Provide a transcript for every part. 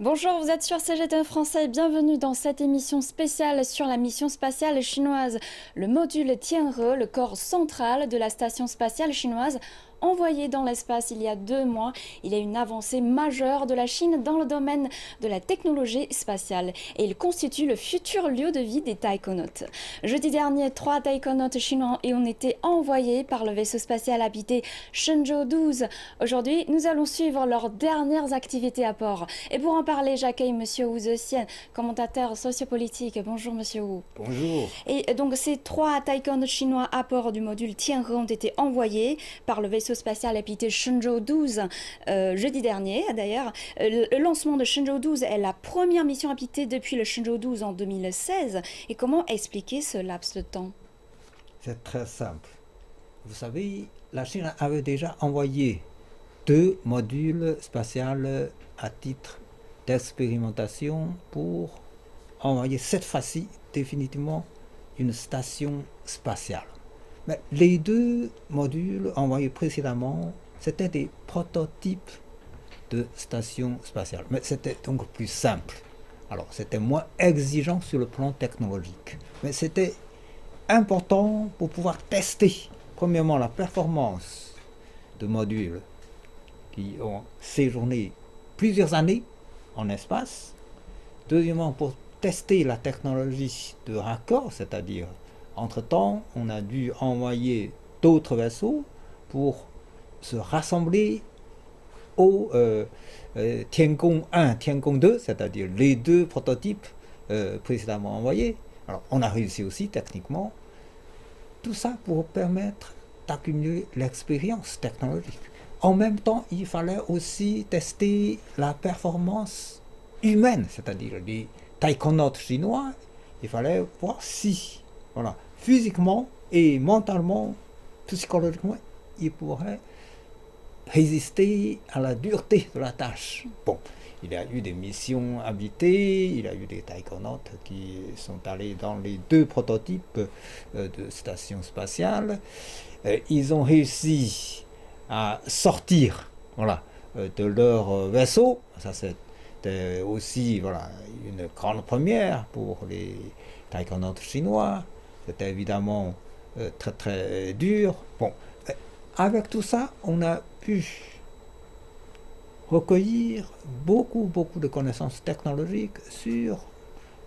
Bonjour, vous êtes sur CGTN Français, bienvenue dans cette émission spéciale sur la mission spatiale chinoise. Le module Tianhe, le corps central de la station spatiale chinoise, envoyé dans l'espace il y a 2 mois. Il est une avancée majeure de la Chine dans le domaine de la technologie spatiale et il constitue le futur lieu de vie des taïkonautes. Jeudi dernier, 3 taïkonautes chinois ont été envoyés par le vaisseau spatial habité Shenzhou 12. Aujourd'hui, nous allons suivre leurs dernières activités à bord. Et pour en parler, j'accueille Monsieur Wu Zetian, commentateur sociopolitique. Bonjour Monsieur Wu. Bonjour. Et donc ces 3 taïkonautes chinois à bord du module Tianhe ont été envoyés par le vaisseau spatial habité Shenzhou 12 jeudi dernier. D'ailleurs, le lancement de Shenzhou 12 est la première mission habitée depuis le Shenzhou 12 en 2016. Et comment expliquer ce laps de temps? C'est très simple. Vous savez, la Chine avait déjà envoyé 2 modules spatials à titre d'expérimentation pour envoyer cette fois-ci définitivement une station spatiale. Mais les 2 modules envoyés précédemment, c'était des prototypes de stations spatiales. Mais c'était donc plus simple. Alors, c'était moins exigeant sur le plan technologique. Mais c'était important pour pouvoir tester, premièrement, la performance de modules qui ont séjourné plusieurs années en espace. Deuxièmement, pour tester la technologie de raccord, c'est-à-dire entre-temps, on a dû envoyer d'autres vaisseaux pour se rassembler au Tiangong 1, Tiangong 2, c'est-à-dire les 2 prototypes précédemment envoyés. Alors, on a réussi aussi techniquement. Tout ça pour permettre d'accumuler l'expérience technologique. En même temps, il fallait aussi tester la performance humaine, c'est-à-dire les taïkonautes chinois. Il fallait voir si, voilà, physiquement et mentalement, psychologiquement, ils pourraient résister à la dureté de la tâche. Bon, il y a eu des missions habitées, il y a eu des taïkonautes qui sont allés dans les 2 prototypes de stations spatiales. Ils ont réussi à sortir, voilà, de leur vaisseau. Ça, c'était aussi, voilà, une grande première pour les taïkonautes chinois. C'était évidemment très très dur. Bon, avec tout ça, on a pu recueillir beaucoup de connaissances technologiques sur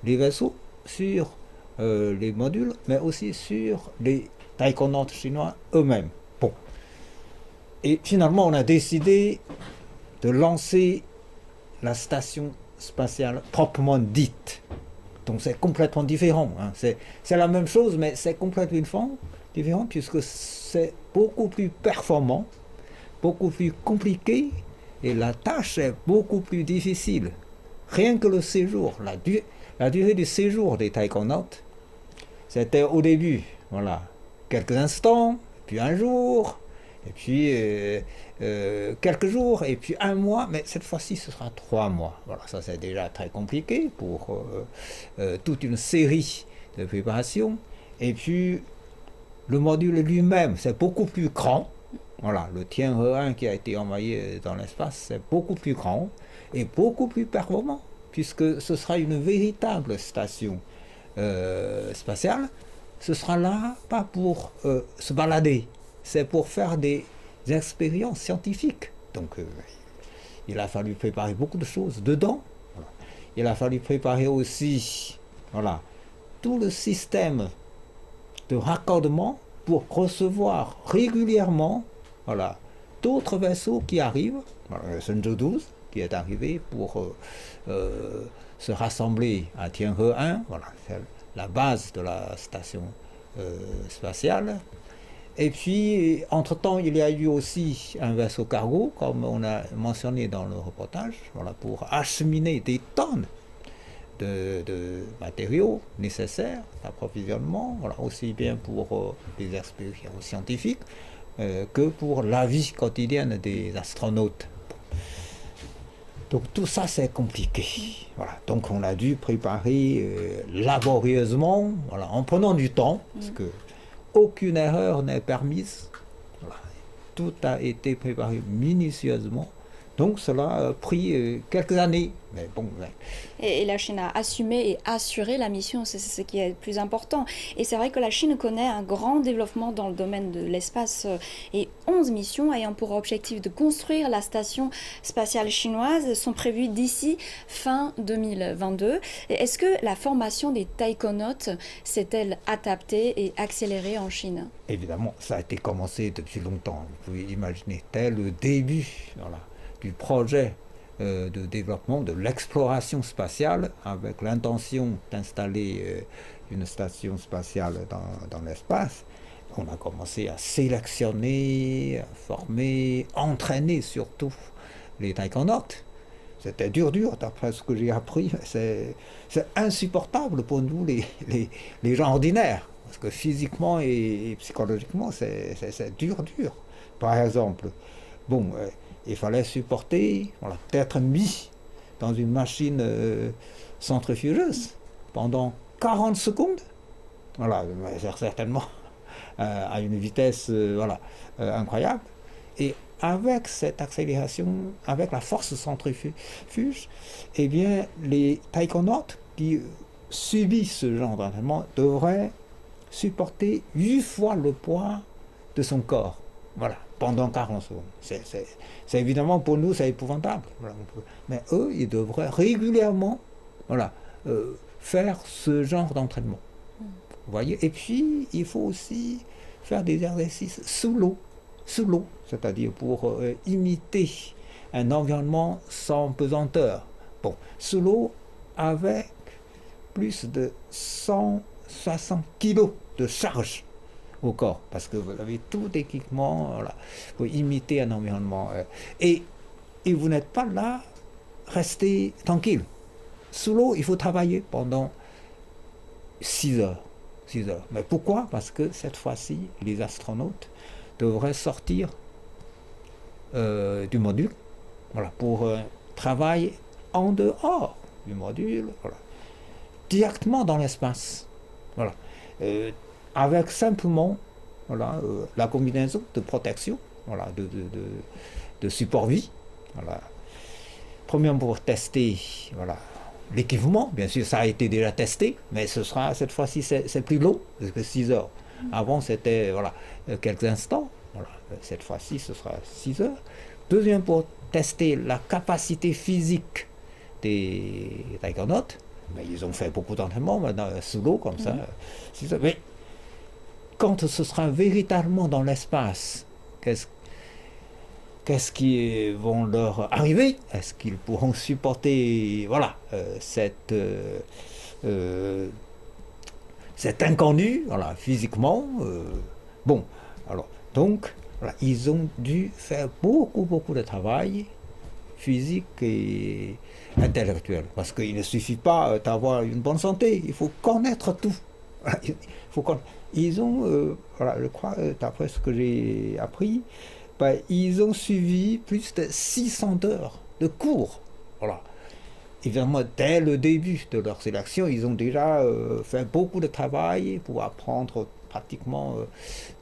les vaisseaux, sur les modules, mais aussi sur les taïkonautes chinois eux-mêmes. Bon. Et finalement, on a décidé de lancer la station spatiale proprement dite. Donc c'est complètement différent. Hein. C'est la même chose, mais c'est complètement différent puisque c'est beaucoup plus performant, beaucoup plus compliqué et la tâche est beaucoup plus difficile. Rien que le séjour, la durée du séjour des taïkonautes, c'était au début, voilà, quelques instants, puis un jour, et puis quelques jours, et puis 1 mois, mais cette fois-ci ce sera 3 mois. Voilà, ça c'est déjà très compliqué pour toute une série de préparations. Et puis le module lui-même, c'est beaucoup plus grand. Voilà, le Tianhe 1 qui a été envoyé dans l'espace, c'est beaucoup plus grand et beaucoup plus performant, puisque ce sera une véritable station spatiale. Ce sera là, pas pour se balader, c'est pour faire des expériences scientifiques. Donc, il a fallu préparer beaucoup de choses dedans. Voilà. Il a fallu préparer aussi, voilà, tout le système de raccordement pour recevoir régulièrement, voilà, d'autres vaisseaux qui arrivent. Voilà, le Shenzhou 12 qui est arrivé pour se rassembler à Tianhe 1. Voilà, c'est la base de la station spatiale. Et puis, entre-temps, il y a eu aussi un vaisseau cargo, comme on a mentionné dans le reportage, voilà, pour acheminer des tonnes de matériaux nécessaires d'approvisionnement, voilà, aussi bien pour les expériences scientifiques que pour la vie quotidienne des astronautes. Donc tout ça c'est compliqué. Voilà. Donc on a dû préparer laborieusement, voilà, en prenant du temps, parce que aucune erreur n'est permise. Voilà. Tout a été préparé minutieusement Donc cela a pris quelques années. Mais bon, ouais. Et la Chine a assumé et assuré la mission, c'est ce qui est le plus important. Et c'est vrai que la Chine connaît un grand développement dans le domaine de l'espace et 11 missions ayant pour objectif de construire la station spatiale chinoise sont prévues d'ici fin 2022. Et est-ce que la formation des taïkonautes s'est-elle adaptée et accélérée en Chine? Évidemment, ça a été commencé depuis longtemps. Vous pouvez imaginer, tel le début du projet de développement de l'exploration spatiale avec l'intention d'installer une station spatiale dans l'espace. On a commencé à sélectionner, à former, entraîner surtout les taïkonautes. C'était dur, d'après ce que j'ai appris. C'est insupportable pour nous, les gens ordinaires. Parce que physiquement et psychologiquement, c'est dur. Par exemple, bon, il fallait supporter, peut-être mis dans une machine centrifugeuse pendant 40 secondes. Voilà, certainement à une vitesse incroyable. Et avec cette accélération, avec la force centrifuge, eh bien, les taïkonautes qui subissent ce genre d'entraînement devraient supporter 8 fois le poids de son corps. Voilà, pendant 40 secondes. C'est évidemment pour nous, c'est épouvantable. Voilà, mais eux, ils devraient régulièrement faire ce genre d'entraînement. Vous voyez. Et puis, il faut aussi faire des exercices sous l'eau, c'est-à-dire pour imiter un environnement sans pesanteur. Bon, sous l'eau, avec plus de 160 kilos de charge au corps, parce que vous avez tout équipement pour imiter un environnement. Et vous n'êtes pas là, restez tranquille. Sous l'eau, il faut travailler pendant 6 heures. Mais pourquoi? Parce que cette fois-ci, les astronautes devraient sortir du module pour travail en dehors du module, directement dans l'espace. Avec simplement la combinaison de protection, de support vie. Premièrement pour tester l'équipement, bien sûr ça a été déjà testé, mais ce sera cette fois-ci c'est plus long, parce que 6 heures. Avant c'était quelques instants, cette fois-ci ce sera 6 heures. Deuxième pour tester la capacité physique des taïkonautes. Mais ils ont fait beaucoup d'entraînement sous l'eau comme ça. Mais quand ce sera véritablement dans l'espace, qu'est-ce qui vont leur arriver? Est-ce qu'ils pourront supporter cet inconnu physiquement? Bon, alors donc ils ont dû faire beaucoup de travail physique et intellectuel, parce qu'il ne suffit pas d'avoir une bonne santé, il faut connaître tout. Ils ont, je crois, d'après ce que j'ai appris, ils ont suivi plus de 600 heures de cours. Évidemment, dès le début de leur sélection, ils ont déjà fait beaucoup de travail pour apprendre pratiquement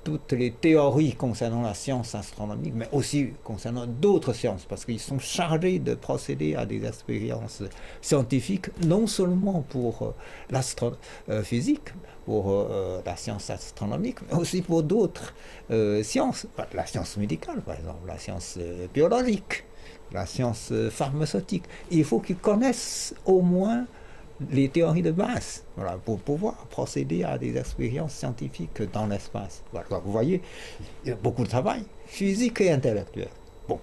toutes les théories concernant la science astronomique, mais aussi concernant d'autres sciences, parce qu'ils sont chargés de procéder à des expériences scientifiques, non seulement pour l'astrophysique, pour la science astronomique, mais aussi pour d'autres sciences, la science médicale par exemple, la science biologique, la science pharmaceutique. Il faut qu'ils connaissent au moins les théories de base, pour pouvoir procéder à des expériences scientifiques dans l'espace. Vous voyez, il y a beaucoup de travail, physique et intellectuel. Bon,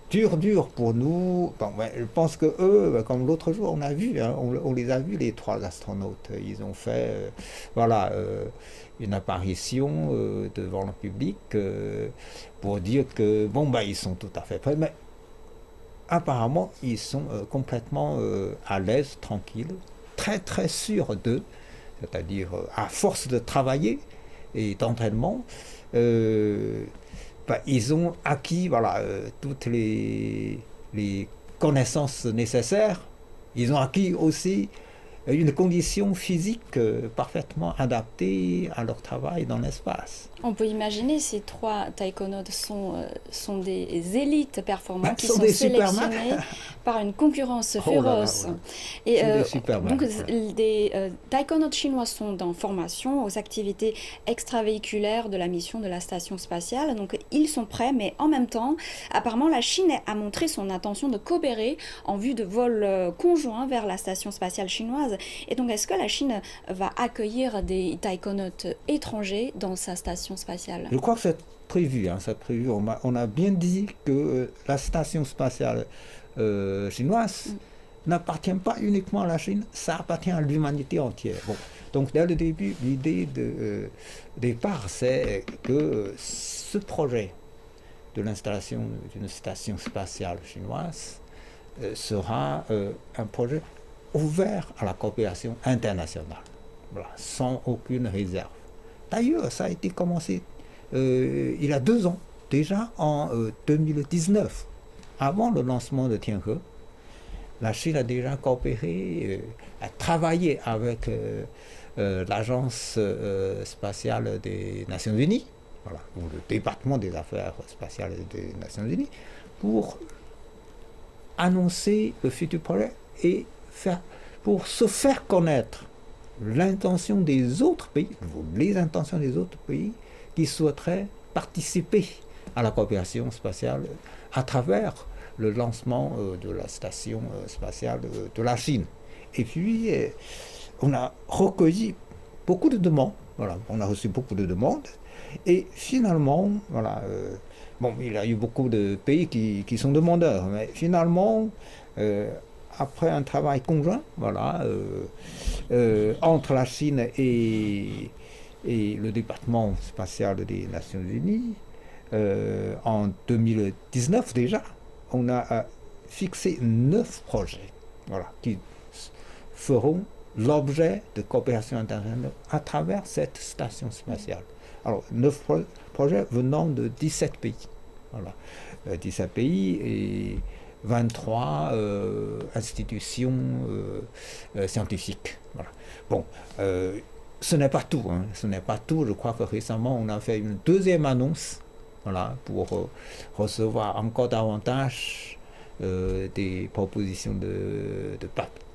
dur pour nous. Bon, je pense que eux, comme l'autre jour, on a vu, on les a vus, les 3 astronautes. Ils ont fait, une apparition devant le public pour dire que, ils sont tout à fait prêts. Mais apparemment, ils sont complètement à l'aise, tranquilles, très sûrs d'eux, c'est-à-dire à force de travailler et d'entraînement, ils ont acquis toutes les connaissances nécessaires. Ils ont acquis aussi une condition physique parfaitement adaptée à leur travail dans l'espace. On peut imaginer ces 3 taïkonautes sont des élites performantes qui sont des sélectionnés par une concurrence féroce. Voilà. Et Des Superman, donc voilà. des taïkonautes chinois sont en formation aux activités extravéhiculaires de la mission de la station spatiale. Donc ils sont prêts, mais en même temps, apparemment la Chine a montré son intention de coopérer en vue de vols conjoints vers la station spatiale chinoise. Et donc est-ce que la Chine va accueillir des taïkonautes étrangers dans sa station spatiale? Je crois que c'est prévu. C'est prévu. On a bien dit que la station spatiale chinoise n'appartient pas uniquement à la Chine, ça appartient à l'humanité entière. Bon. Donc dès le début, l'idée de départ, c'est que ce projet de l'installation d'une station spatiale chinoise sera un projet ouvert à la coopération internationale, voilà, sans aucune réserve. D'ailleurs, ça a été commencé il y a 2 ans, déjà en 2019, avant le lancement de Tianhe. La Chine a déjà coopéré, a travaillé avec l'Agence spatiale des Nations Unies, voilà, ou le département des affaires spatiales des Nations Unies, pour annoncer le futur projet et pour se faire connaître l'intention des autres pays, les intentions des autres pays qui souhaiteraient participer à la coopération spatiale à travers le lancement de la station spatiale de la Chine. Et puis, on a recueilli beaucoup de demandes, voilà, on a reçu beaucoup de demandes, et finalement, voilà, bon, il y a eu beaucoup de pays qui sont demandeurs, mais finalement, après un travail conjoint, voilà, entre la Chine et le département spatial des Nations Unies, en 2019 déjà, on a fixé 9 projets, voilà, qui feront l'objet de coopération internationale à travers cette station spatiale. Alors, 9 projets venant de 17 pays. Voilà. 17 pays et 23 institutions scientifiques. Voilà. Bon, ce n'est pas tout. Ce n'est pas tout. Je crois que récemment, on a fait une 2e annonce, voilà, pour recevoir encore davantage des propositions de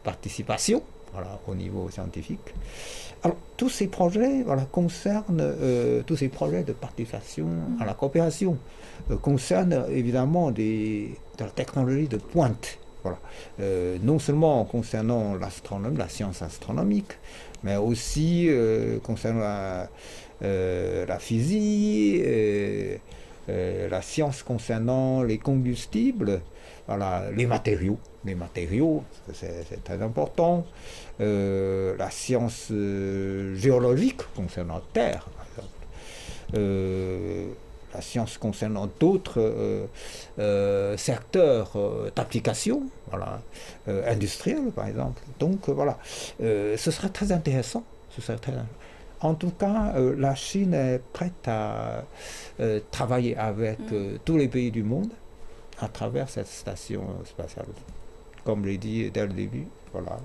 participation, voilà, au niveau scientifique. Alors, tous ces projets, voilà, concernent, tous ces projets de participation à la coopération concernent évidemment de la technologie de pointe. Voilà. Non seulement concernant l'astronomie, la science astronomique, mais aussi concernant la physique, la science concernant les combustibles, voilà, les matériaux, c'est très important, la science géologique concernant Terre, par exemple, la science concernant d'autres secteurs d'application, voilà, industriels par exemple. Donc voilà, ce sera très intéressant. En tout cas, la Chine est prête à travailler avec tous les pays du monde à travers cette station spatiale. Comme je l'ai dit dès le début, voilà,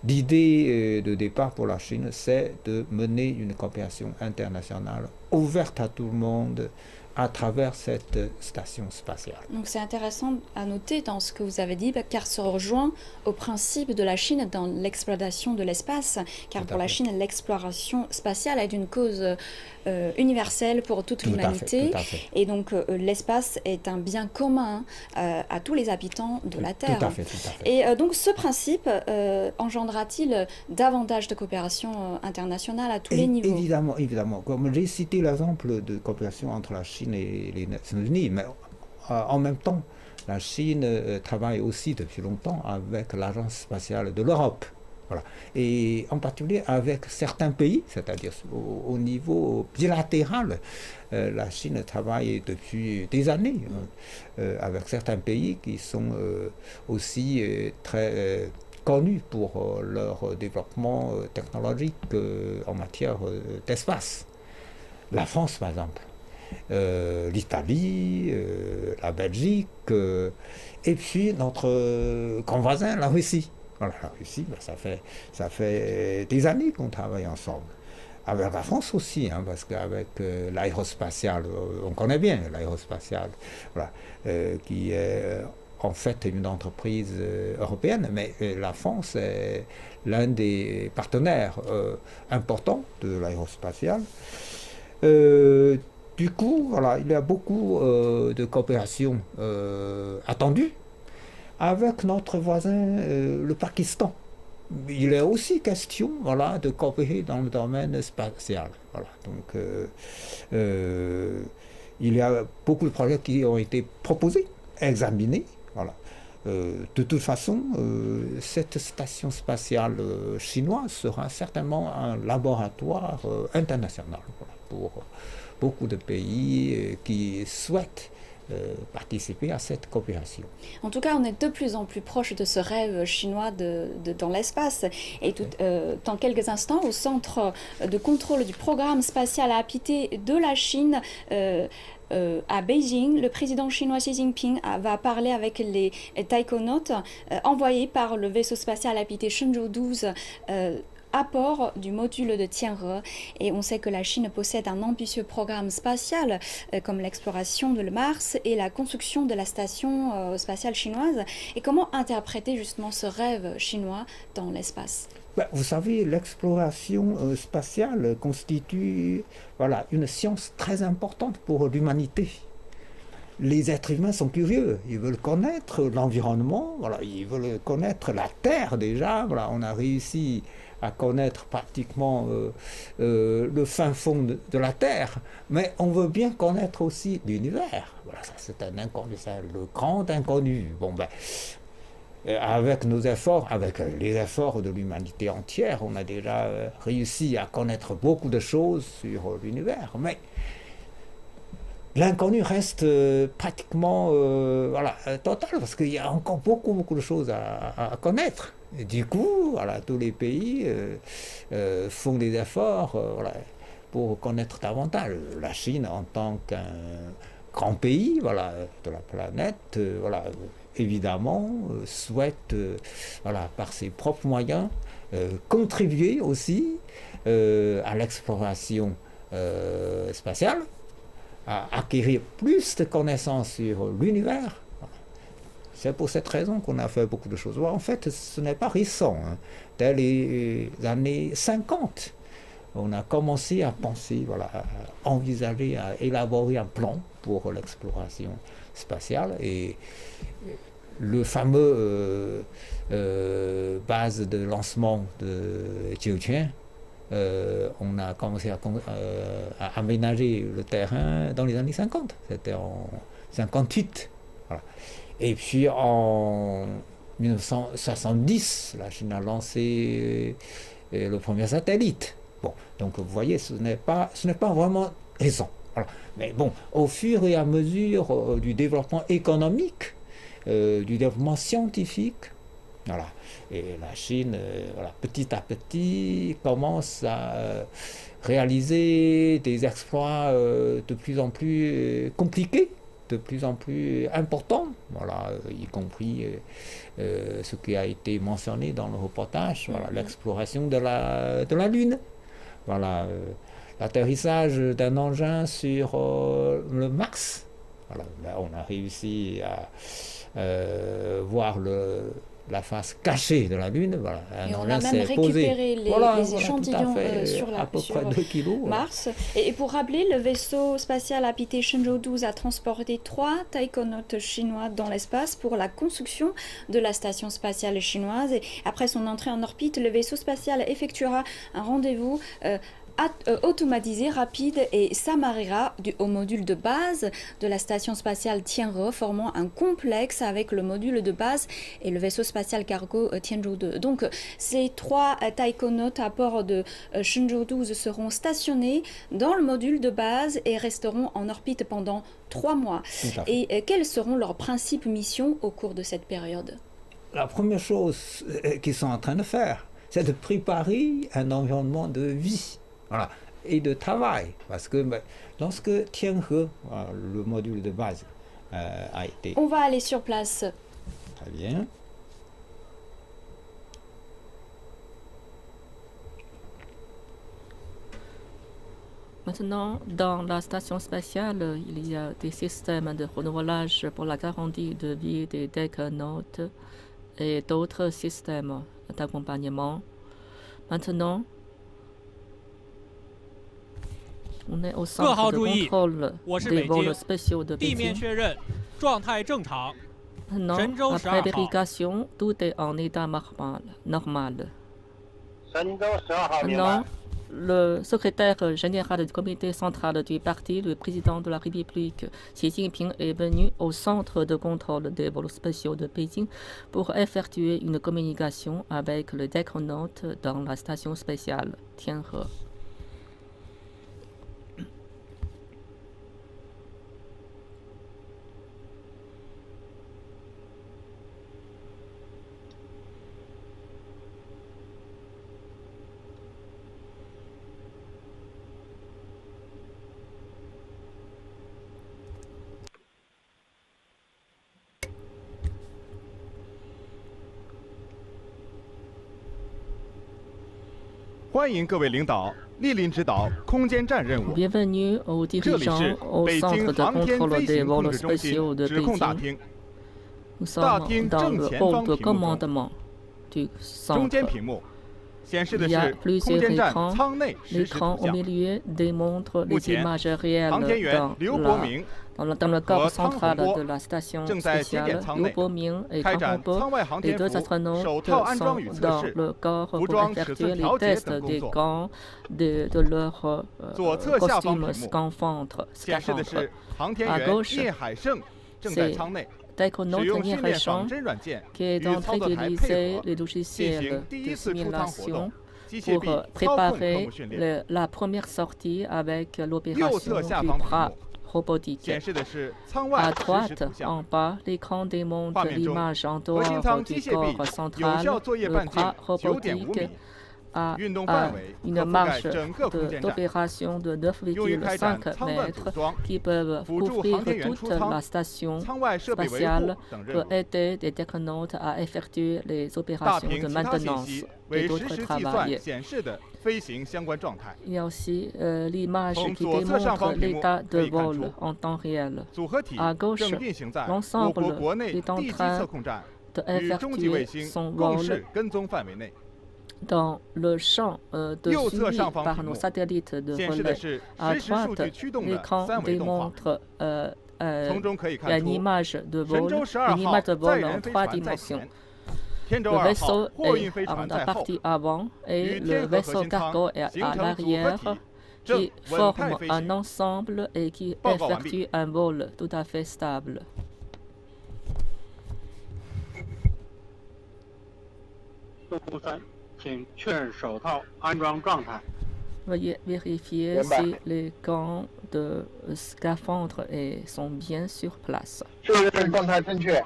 l'idée de départ pour la Chine, c'est de mener une coopération internationale ouverte à tout le monde à travers cette station spatiale. Donc c'est intéressant à noter dans ce que vous avez dit, car ça rejoint au principe de la Chine dans l'exploitation de l'espace, car pour la Chine, l'exploration spatiale est une cause universelle pour toute l'humanité, et donc l'espace est un bien commun à tous les habitants de la Terre. Tout à fait. Et donc ce principe engendra-t-il davantage de coopération internationale à tous les niveaux? Évidemment. Comme j'ai cité l'exemple de coopération entre la Chine et les Nations Unies, mais en même temps, la Chine travaille aussi depuis longtemps avec l'Agence spatiale de l'Europe. Voilà. Et en particulier avec certains pays, c'est-à-dire au niveau bilatéral, la Chine travaille depuis des années avec certains pays qui sont aussi très connus pour leur développement technologique en matière d'espace. La France, par exemple, l'Italie, la Belgique, et puis notre grand voisin, la Russie. Voilà, la Russie, ça fait des années qu'on travaille ensemble. avec la France aussi, hein, parce qu'avec l'aérospatiale, on connaît bien l'aérospatiale, voilà, qui est en fait une entreprise européenne, mais la France est l'un des partenaires importants de l'aérospatiale. Du coup, voilà, il y a beaucoup de coopération attendue avec notre voisin, le Pakistan. Il est aussi question, voilà, de coopérer dans le domaine spatial. Voilà. Donc, il y a beaucoup de projets qui ont été proposés, examinés. Voilà. De toute façon, cette station spatiale chinoise sera certainement un laboratoire international, voilà, pour beaucoup de pays qui souhaitent participer à cette coopération. En tout cas, on est de plus en plus proche de ce rêve chinois dans l'espace. Et dans quelques instants, au centre de contrôle du programme spatial habité de la Chine, à Beijing, le président chinois Xi Jinping va parler avec les taïkonautes envoyés par le vaisseau spatial habité Shenzhou 12 à bord du module de Tianhe. Et on sait que la Chine possède un ambitieux programme spatial comme l'exploration de Mars et la construction de la station spatiale chinoise. Et comment interpréter justement ce rêve chinois dans l'espace? Vous savez, l'exploration spatiale constitue, voilà, une science très importante pour l'humanité. Les êtres humains sont curieux, ils veulent connaître l'environnement, voilà, ils veulent connaître la Terre déjà. Voilà, on a réussi à connaître pratiquement le fin fond de la Terre, mais on veut bien connaître aussi l'univers. Voilà, ça c'est un inconnu, c'est le grand inconnu. Bon ben, avec nos efforts, avec les efforts de l'humanité entière, on a déjà réussi à connaître beaucoup de choses sur l'univers, mais l'inconnu reste pratiquement voilà, total, parce qu'il y a encore beaucoup de choses à connaître. Et du coup, voilà, tous les pays font des efforts voilà, pour connaître davantage. La Chine, en tant qu'un grand pays, voilà, de la planète, voilà, évidemment, souhaite, voilà, par ses propres moyens, contribuer aussi à l'exploration spatiale, à acquérir plus de connaissances sur l'univers. C'est pour cette raison qu'on a fait beaucoup de choses. En fait, ce n'est pas récent. Hein. Dès les années 50, on a commencé à penser, voilà, à envisager, à élaborer un plan pour l'exploration spatiale. Et le fameux base de lancement de Jiuquan, on a commencé à aménager le terrain dans les années 50. C'était en 58. Voilà. Et puis en 1970, la Chine a lancé le premier satellite. Bon, donc vous voyez, ce n'est pas vraiment récent. Voilà. Mais bon, au fur et à mesure du développement économique, du développement scientifique, voilà. Et la Chine, voilà, petit à petit, commence à réaliser des exploits de plus en plus compliqués, de plus en plus importants, voilà, y compris ce qui a été mentionné dans le reportage, voilà, l'exploration de la Lune, voilà, l'atterrissage d'un engin sur le Mars. Voilà, là, on a réussi à voir la face cachée de la Lune. Voilà. Et on a même récupéré les échantillons sur Mars. Et pour rappeler, le vaisseau spatial habité Shenzhou 12 a transporté 3 taïkonautes chinois dans l'espace pour la construction de la station spatiale chinoise. Et après son entrée en orbite, le vaisseau spatial effectuera un rendez-vous automatisé, rapide et s'amarrera au module de base de la station spatiale Tianhe, formant un complexe avec le module de base et le vaisseau spatial cargo Tianzhou 2. Donc ces 3 taïkonautes à bord de Shenzhou 12 seront stationnés dans le module de base et resteront en orbite pendant 3 mois. Et quelles seront leurs principales missions au cours de cette période? La première chose qu'ils sont en train de faire, c'est de préparer un environnement de vie. Voilà, et de travail, parce que lorsque Tianhe, le module de base, a été... On va aller sur place. Très bien. Maintenant, dans la station spatiale, il y a des systèmes de renouvelage pour la garantie de vie des technonautes et d'autres systèmes d'accompagnement. Maintenant, on est au 各 centre 号 de 注意， contrôle 我是 des 北 vols 京， spéciaux de 地面 Pékin. 确认，状态正常。 Maintenant, 神舟 après 12号 vérification, tout est en état normal. 神舟12号明白 Maintenant,。le secrétaire général du comité central du parti, le président de la République, Xi Jinping, est venu au centre de contrôle des vols spéciaux de Pékin pour effectuer une communication avec le technonaute dans la station spatiale Tianhe. 欢迎各位领导莅临指导空间站任务。 Bienvenue aux 这里 dirigeants 是 au 北 centre 京 de 航天 contrôle 飞 des 行控 vols 制中 spéciaux 心 de 指控大 Pékin. 厅， Nous 大 sommes 厅 dans 正 le 前 hall 方 de 屏幕中， commandement du 中间 centre. 屏幕显示的 Il y a 是 plusieurs 空间站 écrans. 舱内实时 L'écran 图 au 像。 milieu démontre 目 les 前， images réelles 航天员 dans, 刘伯 la, 明 dans le corps 和汤 central 洪波 de la station 正在接点 spatiale. 舱 Liu 内 Boming et 开 Tang 展 Hongbo, 舱外航 les 天 deux 服 astronautes 手套安装 sont 与测 dans 试、 le corps 服 pour 装尺 effectuer 寸 les 调节 tests 等工 des 作。 gants de leur 左侧下方 costume 屏幕 scaphandre. 显示的是航天 À 员 gauche, 聂海胜正在 c'est 舱内 Technonaute 使用 Nier 训练仿 Haichang 真软件 qui est 与 en 操 train 作台配 d'utiliser 合， les 进 logiciels 行第一 de 次出舱活动 simulation 机械 pour 臂操控科 préparer 目训练。 la première sortie avec 右 l'opération 侧下 du 方屏 bras 幕 robotique. 显示的是舱 À 外实时 droite, 图像。 en bas, l'écran démontre 画面中， l'image en 核心舱 dehors 机 du 械臂 corps 有 central, 效作业 le 半径 bras 9.5 robotique 米， a 运动范围 une 可覆盖 marge 整个空间站， d'opération de 用于开展 9,5 舱外组 mètres 装、 qui peuvent 辅助 couvrir 航天员 toute 出舱 la station 舱外设备维护 spatiale 等 pour 任务。 aider des technonautes à effectuer les 大 opérations 屏 de 其他信 maintenance 息 et 为实 d'autres 时计 travail. 算显示的飞行相关状态。 Il y a aussi l'image 从 qui 左侧上 démontre 方屏幕 l'état 可 de 以看 vol 出， en temps réel. 组合体 À gauche, 正运行在我 l'ensemble 国国内 est en 地基 train 测控站 de 与中继卫 effectuer 星 son 共 vol 事跟踪范围内。 dans le champ de 右侧 suivi 上方 par 屏 nos 幕 satellites de 显示的 relais. 是 À 实时数 droite, 据驱动的 l'écran 三维动画， démontre 从中可以 une 看出 image de 神 vol, 舟12 une 号 image de 载 vol 人 en 飞 trois 船在 dimensions. 前，天舟 Le 2号 vaisseau 货运 est 飞 en 船 la 在后， partie avant 与 et 天 le 河核 vaisseau 心 cargo 舱 est 形 à 成组合 l'arrière 体，正 qui 稳态 forment 飞 un 行。 ensemble et qui 报告完毕。 effectuent un vol tout à fait stable. 东三，请确认手套安装状态。 Veuillez vérifier Bien bas. si les gants de scaphandre sont bien sur place 确认状态正确。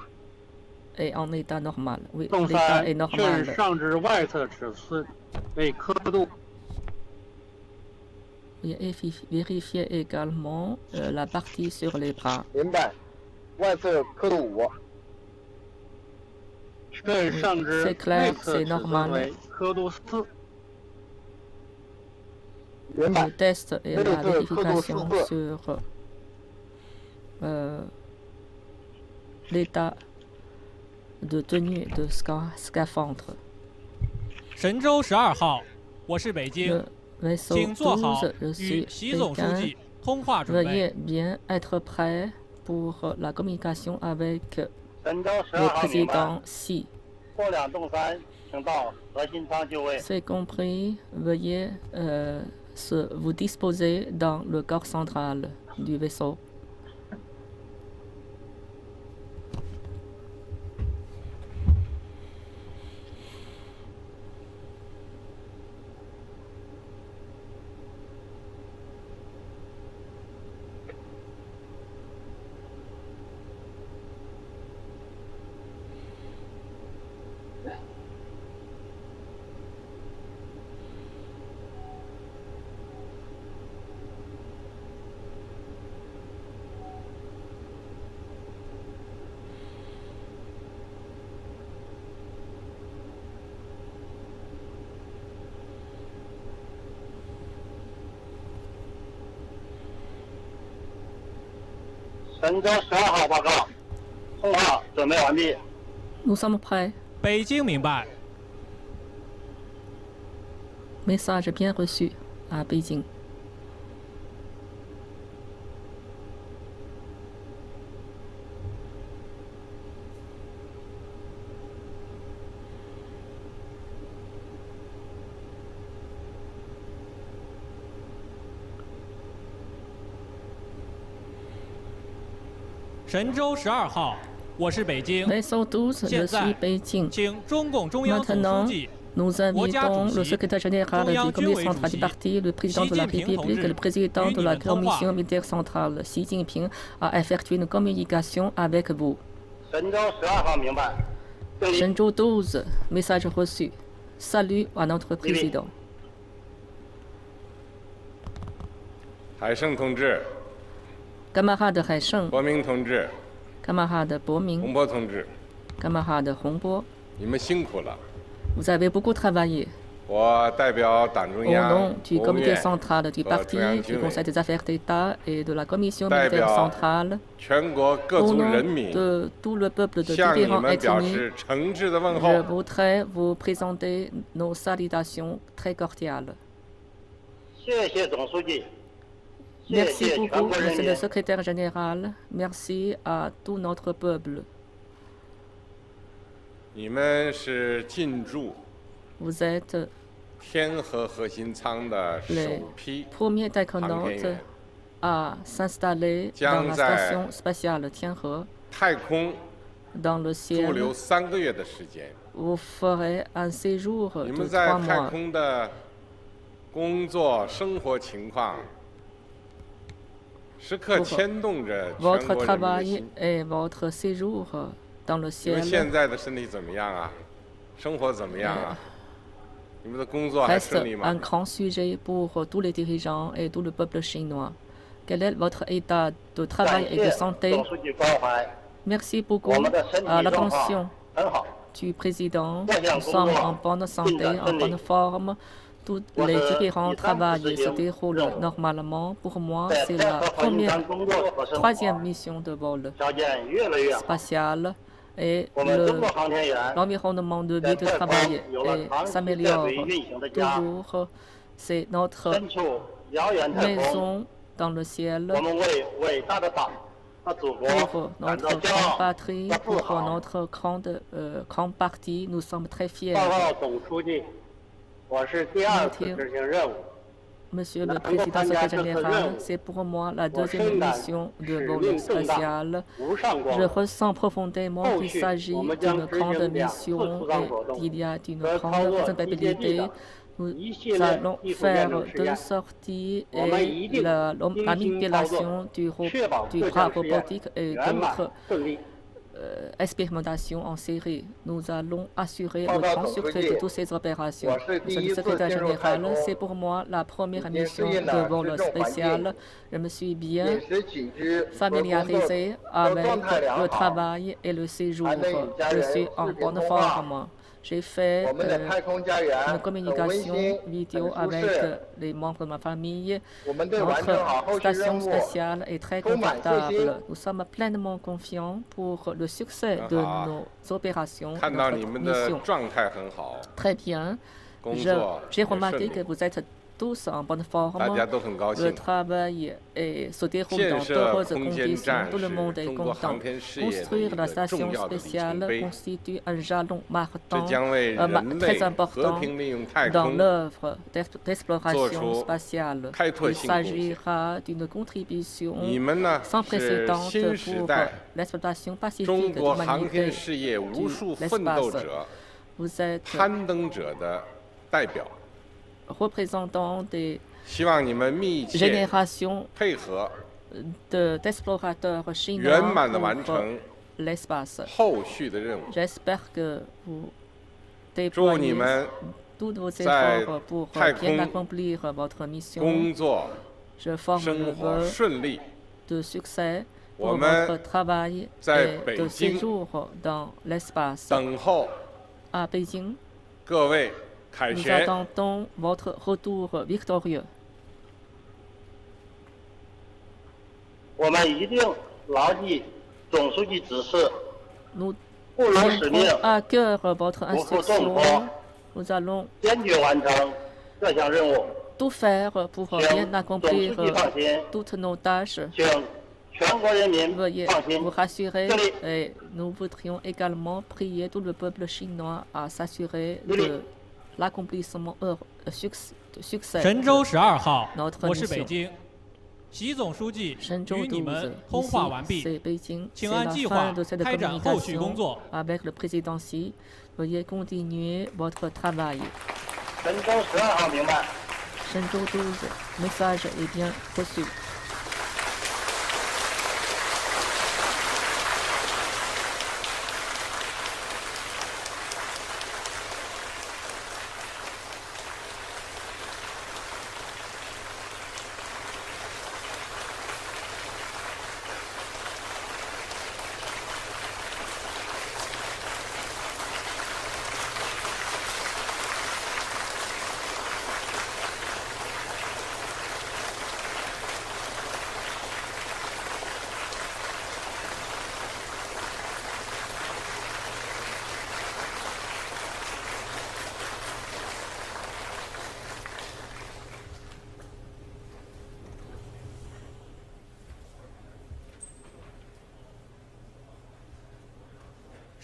et en état normal. Oui, 东 l'état est 三，确认 normal. 上肢外侧尺寸为刻度。 Veuillez vérifier également la partie sur les bras. 明白。外侧刻度5。确认上肢 C'est clair, 内侧 c'est 尺寸 normal. 为刻度4。明 Le 白。 test et la Deux, vérification deux. sur l'état de tenue de scaphandre. 神舟12号，我是北京， Le vaisseau 请做好 12, je 与 suis 习总书 Pékin. 记通话准备。 Veuillez bien être prêt pour la communication avec 神舟 le 12号明白。 président Xi. 货两动3，请到核心舱就位。 C'est compris, veuillez vous disposer dans le corps central du vaisseau. 神舟12号报告，通话准备完毕。 Nous sommes prêts. 北京明白。 Message bien reçu à Beijing. « 神舟12号，我是北京。 Vaisseau 12, je 现在 suis Beijing. 请中共中央总书 Maintenant, 记、 nous invitons le secrétaire général du comité central du parti, le président de la République et le président de la commission militaire centrale, Xi Jinping, à effectuer une communication avec vous. 神舟12号明白。敬礼。 Shenzhou 12, message reçu. Salut à notre président. 海胜同志、 Camarade Haisheng, 伯明同志、 camarade Bo 洪 Ming, 波同志， camarade Hong Bo, 你们辛苦了。 vous avez beaucoup travaillé. 我代表党中 Au 央、 nom du 国务 comité 院 central du 和 parti, 中央 du 军委 Conseil des affaires d'État et de la commission 代 militaire 表 centrale, 全国各 au 族 nom 人民 de tout le peuple de 向你 différentes 们表 ethnies, 示诚挚的问 je 候。 voudrais vous présenter nos salutations très cordiales. 谢谢总书记，谢 Merci 谢全 beaucoup, 国人 Monsieur 民 le。secrétaire général. Merci à tout notre peuple. 你们是进驻 Vous êtes 天河核心舱的首 les 批 premiers 航天 taïkonautes 员， à s'installer dans Jiang la Zai station spatiale Tianhe. 太空 Dans le 驻留 ciel, 3个月的时间。 vous ferez un séjour 你 de 们在 3太 mois. 空的工作生活情况，时刻牵动着全 Votre 国人民的 travail 心。 et votre séjour dans le 你们 ciel 现在的身体怎么样啊？生活怎么样啊？你们的工作还 reste 顺利 un 吗？ grand sujet pour tous les dirigeants et tout le peuple chinois. Quel est votre état de 感 travail et de 谢 santé? 总书记关怀， Merci beaucoup 我们的身体 à 状况 l'attention 很好。 du président. Bien, Nous sommes bon, en bonne santé, bien, en bonne forme. Tous Votre les différents mission travails se quotidienne, déroulent non. normalement. Pour moi, 在 c'est 太 la 和核心 première, 舱工作和生 troisième 活 mission de vol 条件越来越好。 spatial et 我们中国航天员 l'environnement de 在 vie de 太空 travail 有了 et 长期在 s'améliore 轨运行的家， toujours. C'est notre 身处遥远太空， maison dans le ciel 我们为伟大的党和祖国 pour 感到 notre 骄 grande 傲 patrie, 和自 pour 豪。 notre grand parti. Nous sommes très fiers. 报告总书记，我是第二次执行任务。 Monsieur le Président secrétaire général, c'est pour moi la deuxième mission de vol spatial. 无上光 Je 荣， ressens profondément qu'il s'agit d'une grande mission et qu'il y a une grande responsabilité. Nous allons faire deux sorties et la manipulation du bras robotique et 圆满 d'autres 顺利。 expérimentations en série. Nous allons assurer le grand succès de toutes ces opérations. Monsieur le secrétaire général, c'est pour moi la première mission de vol spécial. Je me suis bien 饮食起居和工作 familiarisé 和 avec 状态良 le 好。 travail et le séjour. Je suis en bonne forme. J'ai fait 我们的太空家园 une 很温 communication 馨， vidéo 很舒 avec 适。 les membres de ma famille. 我们对完成好 Notre 后续任 station 务 spatiale est très 充满信心。 confortable. Nous sommes pleinement confiants pour le succès de Ah. nos opérations, 看到 notre 你们的 mission. 状态很好， Très bien. 工作 J'ai 也 remarqué 顺 que 利， vous êtes tous en bonne 大家 forme. 都很高 Le 兴。 travail se déroule 建 dans 设 d'heureuses 空间 conditions. 站 Tout le 是 monde est 中国 content. 航天事业的一 Construire la 个 station 重要的里程 spatiale 碑， constitue un jalon 这 marquant 将为人 très 类和 important 平利用太 dans 空 l'œuvre 做 d'exploration 出 spatiale. 开拓 Il 性贡献。 s'agira d'une contribution 你们呢 sans 是 précédent 新时 pour 代 l'exploitation 中 pacifique de 国航天 l'humanité. 事业无数奋斗者、 Vous êtes 攀登者的代表， représentant des 希望你们密切 générations 配合， d'explorateurs 圆 chinois 满的完 pour 成 l'espace. 后续的任务。 J'espère que vous 祝你 déployez 们 tous vos 在 efforts pour 太 bien 空 accomplir votre mission. 工作、 Je forme le 生活 vœu 顺利。 de succès 我 pour 们 votre travail 在 et 北 de 京 séjour dans l'espace. 等候 À Beijing, 各位凯 nous 旋。 attendons votre retour victorieux. 我们一定牢记总书记指示， Nous 不辱使命， prendrons à cœur votre 不负重 instruction. 托， Nous allons 坚决完成各项任务。 tout faire pour 请 bien 总 accomplir 书记放心， toutes nos tâches. 请全国人民 Veuillez 放心 vous。rassurer 这里 et nous voudrions également prier tout le peuple chinois à s'assurer 这里 de l'accomplissement succès 神舟12号， notre 我是北 mission. 京，习总书记神舟与你 12, 们通话完 ici 毕， c'est Beijing, 请 c'est 按 la 计划 fin de cette 开展后续工 communication 作。 avec le président Xi. Veuillez continuer votre travail. 神舟12号明白。 Shenzhou 12, message est bien reçu. “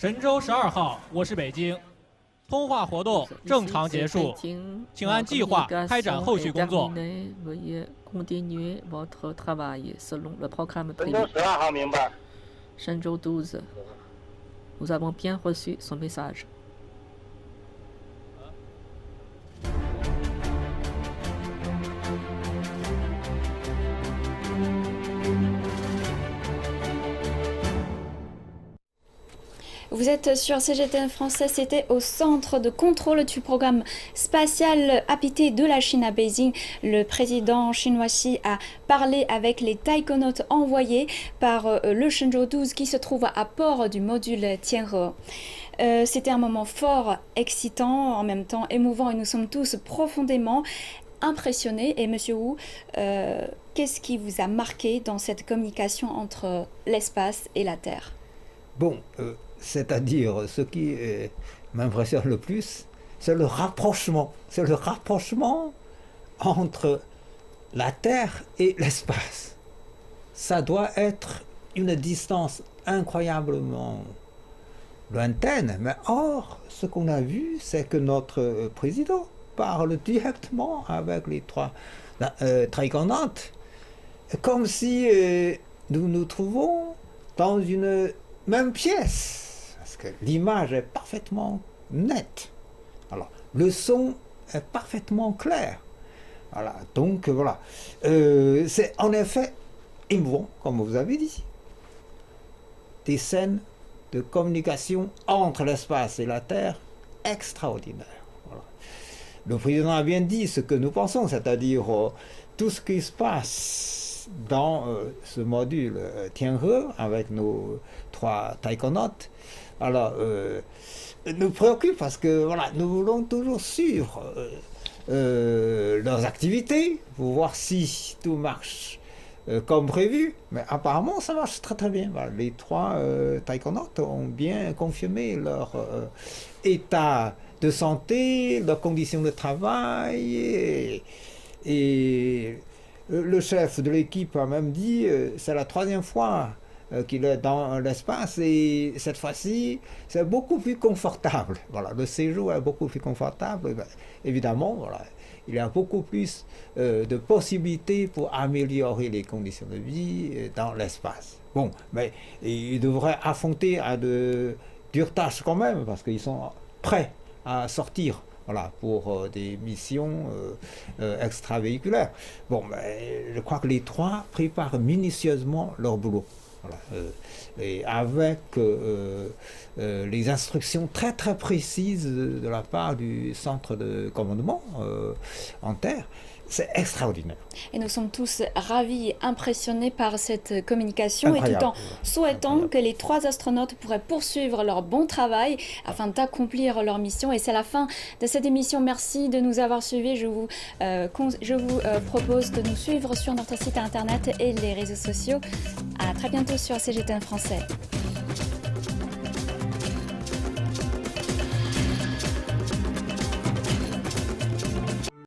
神舟12号，我是北京”通话活动正常结束，请按计划开展后续工作。 Veuillez continuer votre travail selon le programme 神 prévu. 舟12号明白。 Shenzhou 12, nous avons bien reçu son message. Vous êtes sur CGTN français, c'était au centre de contrôle du programme spatial habité de la Chine à Beijing. Le président chinois Xi a parlé avec les taïkonautes envoyés par le Shenzhou 12 qui se trouve à bord du module Tianhe. C'était un moment fort, excitant, en même temps émouvant et nous sommes tous profondément impressionnés. Et Monsieur Wu, qu'est-ce qui vous a marqué dans cette communication entre l'espace et la Terre? Bon, c'est-à-dire, ce qui m'impressionne le plus, c'est le rapprochement. C'est le rapprochement entre la Terre et l'espace. Ça doit être une distance incroyablement lointaine. Mais or, ce qu'on a vu, c'est que notre président parle directement avec les trois taïkonautes, comme si nous nous trouvons dans une même pièce. Parce que l'image est parfaitement nette. Alors, le son est parfaitement clair. Voilà, donc voilà. C'est en effet émouvant, comme vous avez dit. Des scènes de communication entre l'espace et la Terre extraordinaires. Voilà. Le président a bien dit ce que nous pensons, c'est-à-dire tout ce qui se passe dans ce module Tianhe avec nos trois taïkonautes. Alors, nous préoccupe parce que voilà, nous voulons toujours suivre leurs activités pour voir si tout marche comme prévu. Mais apparemment, ça marche très très bien. Voilà, les trois taïkonautes ont bien confirmé leur état de santé, leurs conditions de travail et le chef de l'équipe a même dit c'est la troisième fois qu'il est dans l'espace et cette fois-ci c'est beaucoup plus confortable. Voilà, le séjour est beaucoup plus confortable. Ben, évidemment, voilà, il y a beaucoup plus de possibilités pour améliorer les conditions de vie dans l'espace. Bon, mais ils devraient affronter à de dures tâches quand même parce qu'ils sont prêts à sortir. Voilà, pour des missions extravéhiculaires. Bon, mais je crois que les trois préparent minutieusement leur boulot. Voilà, et avec les instructions très très précises de la part du centre de commandement en terre. c'est extraordinaire. Et nous sommes tous ravis et impressionnés par cette communication et tout en souhaitant que les 3 astronautes pourraient poursuivre leur bon travail afin d'accomplir leur mission. Et c'est la fin de cette émission. Merci de nous avoir suivis. Je vous propose de nous suivre sur notre site internet et les réseaux sociaux. À très bientôt sur CGTN Français.